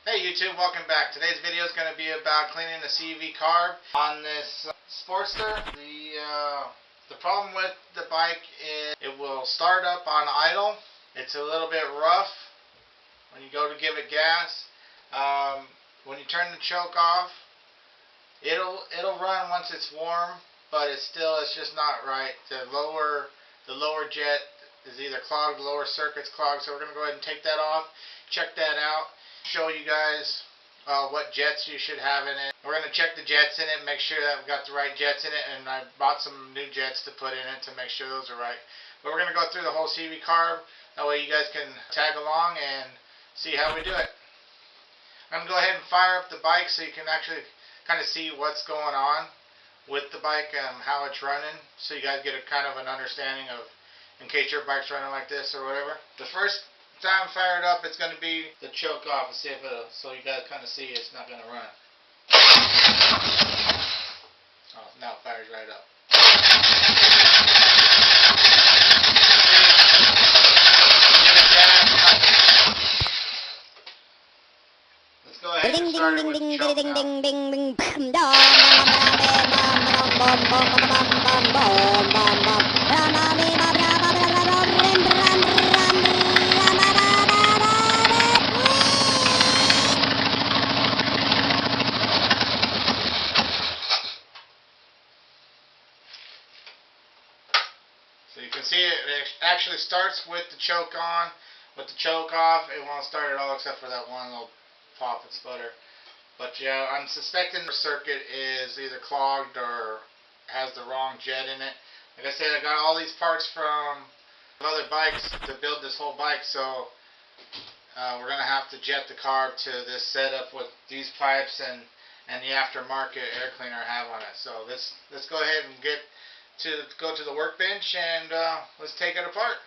Hey YouTube, welcome back. Today's video is going to be about cleaning the CV carb on this Sportster. The problem with the bike is it will start up on idle. It's a little bit rough when you go to give it gas. When you turn the choke off, it'll run once it's warm, but it's just not right. The lower jet is either clogged, the lower circuit's clogged, so we're going to go ahead and take that off, check that out, show you guys what jets you should have in it. We're going to check the jets in it and make sure that we've got the right jets in it, and I bought some new jets to put in it to make sure those are right. But we're going to go through the whole CV carb, that way you guys can tag along and see how we do it. I'm going to go ahead and fire up the bike so you can actually kind of see what's going on with the bike and how it's running, so you guys get a kind of an understanding of in case your bike's running like this or whatever. The first time fired up, it's going to be the choke off, and see if it'll, so you guys kind of see it's not going to run. Oh, now it fires right up. Let's go ahead and start it with the choke So you can see it actually starts with the choke on. With the choke off, it won't start at all except for that one little pop and sputter. But yeah, I'm suspecting the circuit is either clogged or has the wrong jet in it. Like I said, I got all these parts from other bikes to build this whole bike, so we're going to have to jet the carb to this setup with these pipes and the aftermarket air cleaner I have on it. So let's go ahead and go to the workbench and let's take it apart.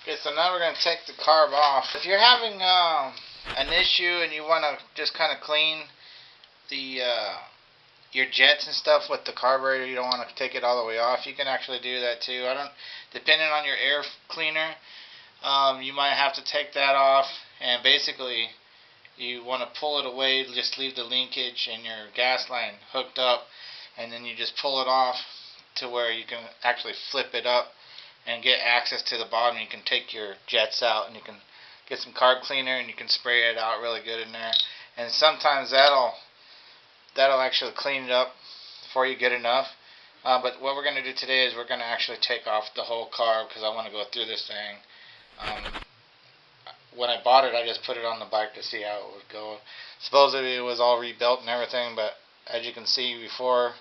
Okay, so now we're going to take the carb off. If you're having an issue and you want to just kind of clean the your jets and stuff with the carburetor, you don't want to take it all the way off, you can actually do that too. Depending on your air cleaner, you might have to take that off, and basically you want to pull it away, just leave the linkage and your gas line hooked up, and then you just pull it off to where you can actually flip it up and get access to the bottom. You can take your jets out and you can get some carb cleaner and you can spray it out really good in there, and sometimes that'll actually clean it up before you get enough. But what we're going to do today is we're going to actually take off the whole carb, because I want to go through this thing. When I bought it, I just put it on the bike to see how it would go. Supposedly it was all rebuilt and everything, but as you can see before,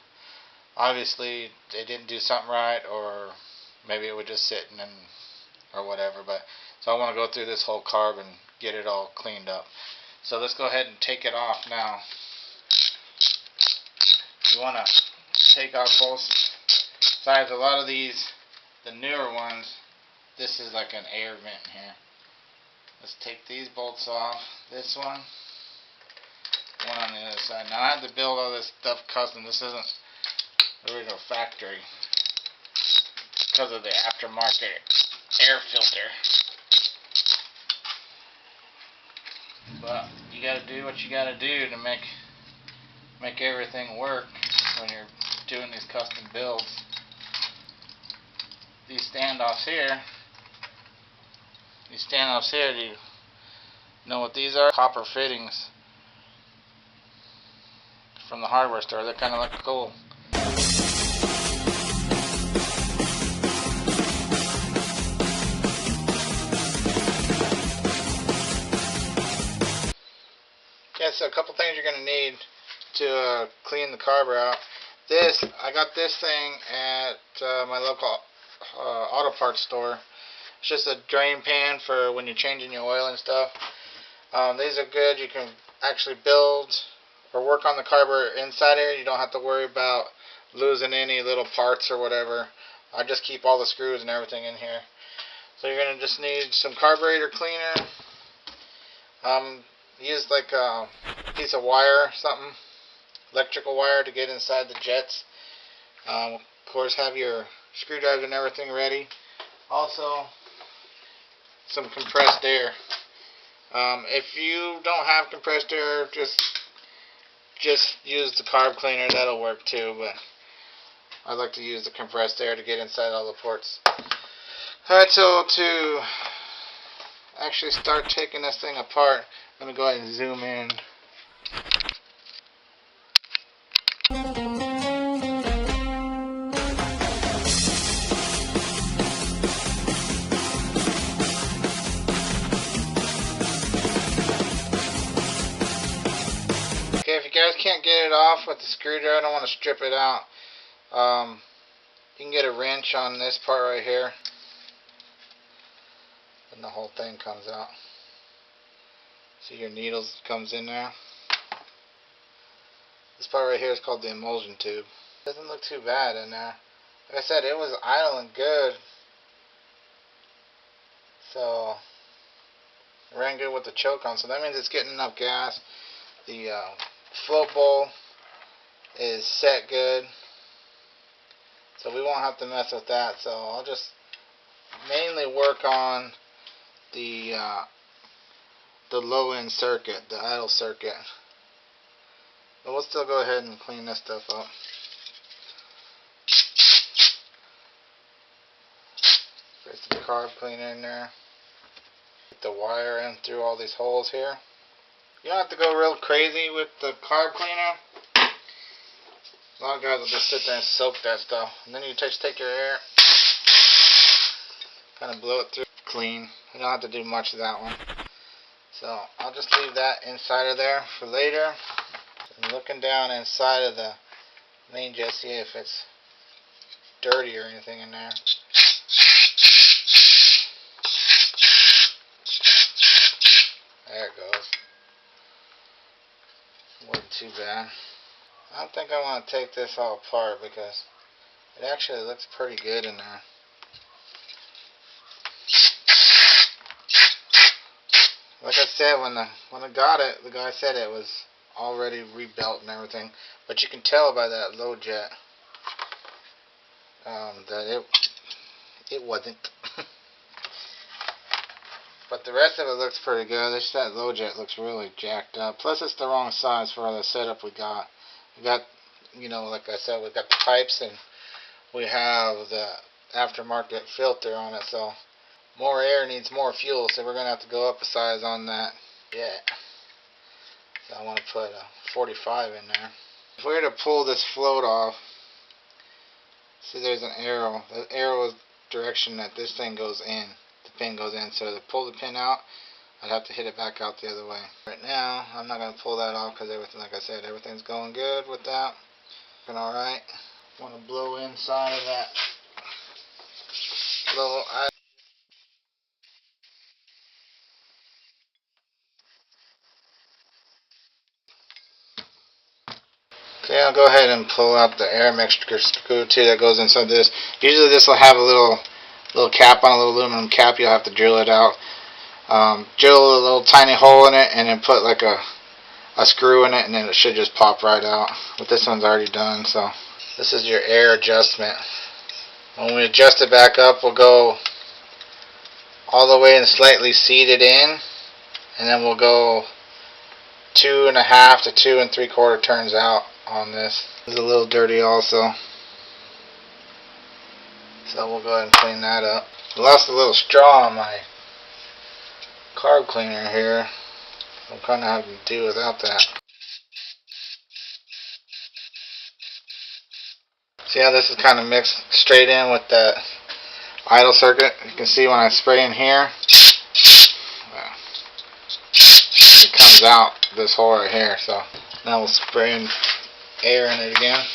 obviously they didn't do something right, or maybe it was just sitting or whatever. But so I want to go through this whole carb and get it all cleaned up. So let's go ahead and take it off now. You want to take off both sides. A lot of these, the newer ones, this is like an air vent here. Let's take these bolts off. This one on the other side. Now I had to build all this stuff custom. This isn't the original factory because of the aftermarket air filter. But you got to do what you got to do to make everything work when you're doing these custom builds. These standoffs here, do you know what these are? Copper fittings from the hardware store. They kind of look cool. Okay, so a couple things you're going to need to clean the carb out. I got this thing at my local auto parts store. It's just a drain pan for when you're changing your oil and stuff. These are good. You can actually build or work on the carburetor inside here. You don't have to worry about losing any little parts or whatever. I just keep all the screws and everything in here. So you're going to just need some carburetor cleaner. Use like a piece of wire or something, electrical wire, to get inside the jets. Of course, have your screwdriver and everything ready. Also, some compressed air. If you don't have compressed air, just use the carb cleaner. That'll work too, but I like to use the compressed air to get inside all the ports. Alright, so to actually start taking this thing apart, I'm going to go ahead and zoom in. Okay, if you guys can't get it off with the screwdriver, I don't want to strip it out. You can get a wrench on this part right here, and the whole thing comes out. See, your needles comes in there. This part right here is called the emulsion tube. Doesn't look too bad in there. Like I said, it was idling good, so it ran good with the choke on. So that means it's getting enough gas. The float bowl is set good, so we won't have to mess with that. So I'll just mainly work on the low end circuit, the idle circuit. But we'll still go ahead and clean this stuff up. Place the carb cleaner in there. Get the wire in through all these holes here. You don't have to go real crazy with the carb cleaner. A lot of guys will just sit there and soak that stuff. And then you just take your air, kind of blow it through clean. You don't have to do much of that one. So I'll just leave that inside of there for later. I'm looking down inside of the main jet, see if it's dirty or anything in there. There it goes. Wasn't too bad. I don't think I want to take this all apart because it actually looks pretty good in there. Like I said, when I got it, the guy said it was already rebuilt and everything, but you can tell by that low jet that it wasn't. But the rest of it looks pretty good. Just that low jet looks really jacked up. Plus, it's the wrong size for the setup we got. We got, like I said, we got the pipes and we have the aftermarket filter on it. So more air needs more fuel. So we're gonna have to go up a size on that. Yeah. So I want to put a 45 in there. If we were to pull this float off, see there's an arrow. The arrow is the direction that this thing goes in. The pin goes in. So to pull the pin out, I'd have to hit it back out the other way. Right now, I'm not going to pull that off because everything, like I said, everything's going good with that. Looking alright. Want to blow inside of that little eye. Okay, I'll go ahead and pull out the air mixture screw too that goes inside this. Usually this will have a little cap on, a little aluminum cap. You'll have to drill it out. Drill a little tiny hole in it and then put like a screw in it, and then it should just pop right out. But this one's already done. So this is your air adjustment. When we adjust it back up, we'll go all the way and slightly seat it in, and then we'll go 2.5 to 2 3/4 turns out on this. It's a little dirty also, so we'll go ahead and clean that up. I lost a little straw on my carb cleaner here. I'm kind of having to do without that. See how this is kind of mixed straight in with the idle circuit? You can see when I spray in here, it comes out this hole right here. So now we'll spray in air in it again.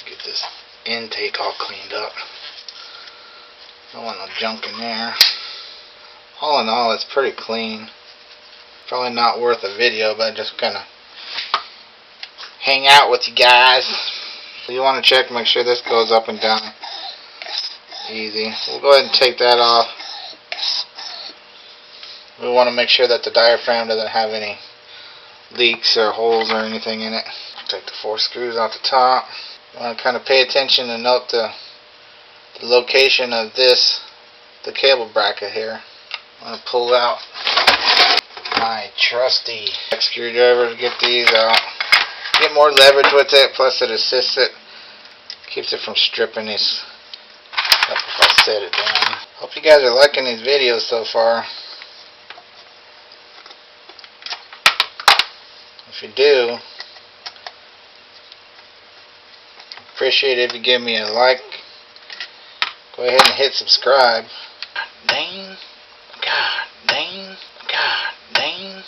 Get this intake all cleaned up. Don't want no junk in there. All in all, it's pretty clean. Probably not worth a video, but just kind of hang out with you guys. So you want to check, make sure this goes up and down easy. We'll go ahead and take that off. We want to make sure that the diaphragm doesn't have any leaks or holes or anything in it. Take the 4 screws off the top. You want to kind of pay attention and note the location of this, the cable bracket here. I'm going to pull out my trusty screwdriver to get these out. Get more leverage with it, plus it assists it. Keeps it from stripping these up if I set it down. Hope you guys are liking these videos so far. If you do, appreciate it if you give me a like. Go ahead and hit subscribe. God dang. God dang. God dang.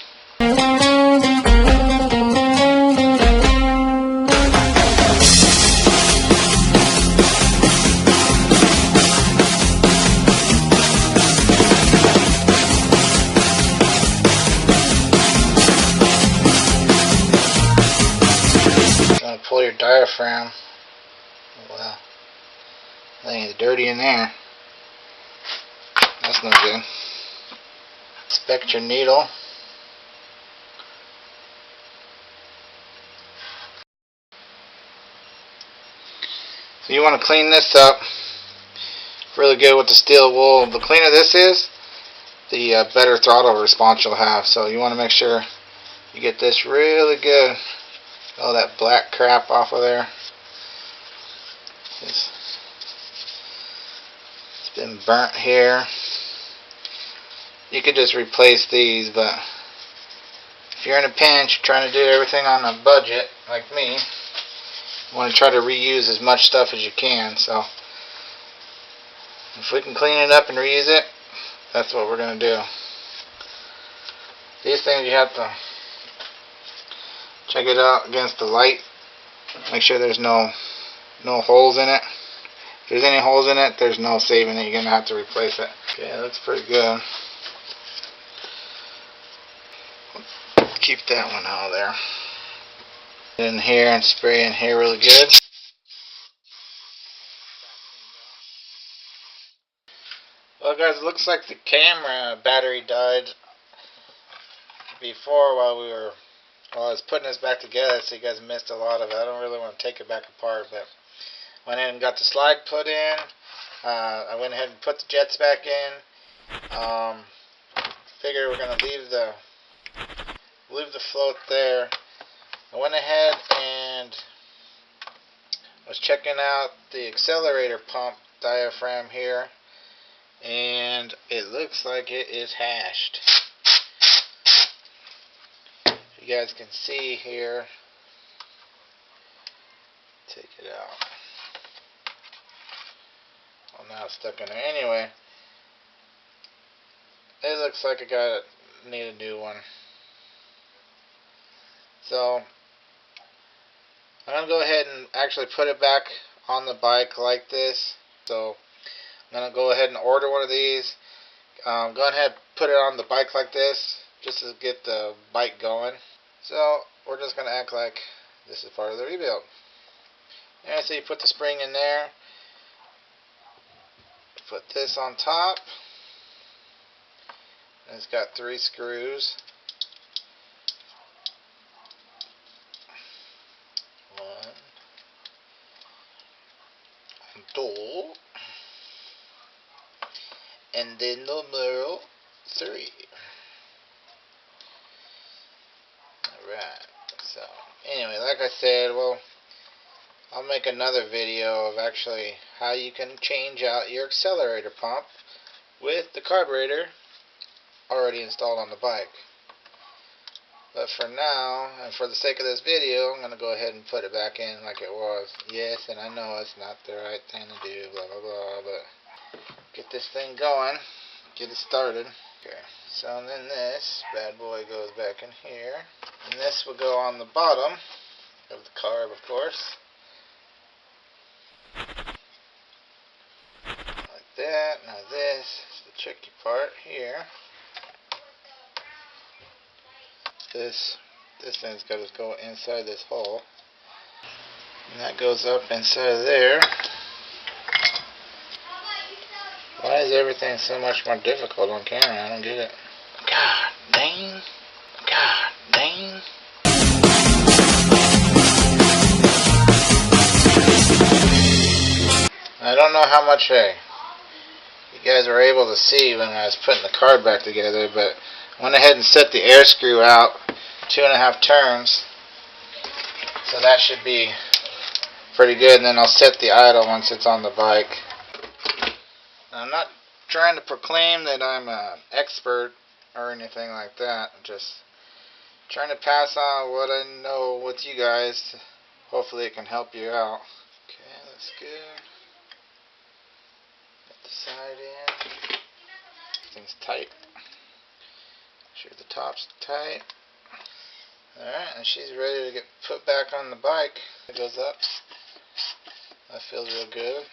Pull your diaphragm. Well, that ain't dirty in there. That's no good. Inspect your needle. So you want to clean this up really good with the steel wool. The cleaner this is, the better throttle response you'll have. So you want to make sure you get this really good. All that black crap off of there. It's been burnt here. You could just replace these, but if you're in a pinch trying to do everything on a budget like me, you want to try to reuse as much stuff as you can. So if we can clean it up and reuse it, that's what we're going to do. These things you have to check it out against the light. Make sure there's no holes in it. If there's any holes in it, there's no saving it. You're going to have to replace it. Okay, that looks pretty good. Keep that one out of there. In here and spray in here really good. Well guys, it looks like the camera battery died before while I was putting this back together, so you guys missed a lot of it. I don't really want to take it back apart, but went in and got the slide put in. I went ahead and put the jets back in. Figure we're going to leave the float there. I went ahead and was checking out the accelerator pump diaphragm here, and it looks like it is hashed. You guys can see here. Take it out. Well, now it's stuck in there. Anyway, it looks like I need a new one. So I'm gonna go ahead and actually put it back on the bike like this. So I'm gonna go ahead and order one of these. Go ahead and put it on the bike like this, just to get the bike going. So we're just going to act like this is part of the rebuild. And so you put the spring in there. Put this on top. And it's got 3 screws. 1, 2, and then numero 3. Alright, so anyway, like I said, well, I'll make another video of actually how you can change out your accelerator pump with the carburetor already installed on the bike. But for now, and for the sake of this video, I'm going to go ahead and put it back in like it was. Yes, and I know it's not the right thing to do, blah blah blah, but get this thing going, get it started. Okay, so then this bad boy goes back in here. And this will go on the bottom of the carb, of course. Like that. Now this is the tricky part here. This thing's got to go inside this hole. And that goes up inside of there. Why is everything so much more difficult on camera? I don't get it. God dang. God dang. don't know how much you guys were able to see when I was putting the carb back together, but I went ahead and set the air screw out 2.5 turns. So that should be pretty good, and then I'll set the idle once it's on the bike. Now, I'm not trying to proclaim that I'm an expert or anything like that. I'm just trying to pass on what I know with you guys. Hopefully it can help you out. Okay, that's good. Get the side in. Everything's tight. Make sure the top's tight. Alright, and she's ready to get put back on the bike. It goes up. That feels real good.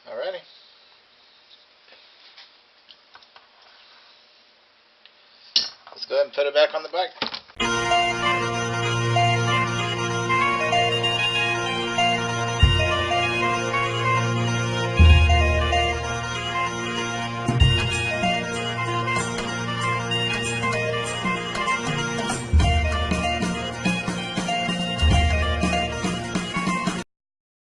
Alrighty. Let's go ahead and put it back on the bike.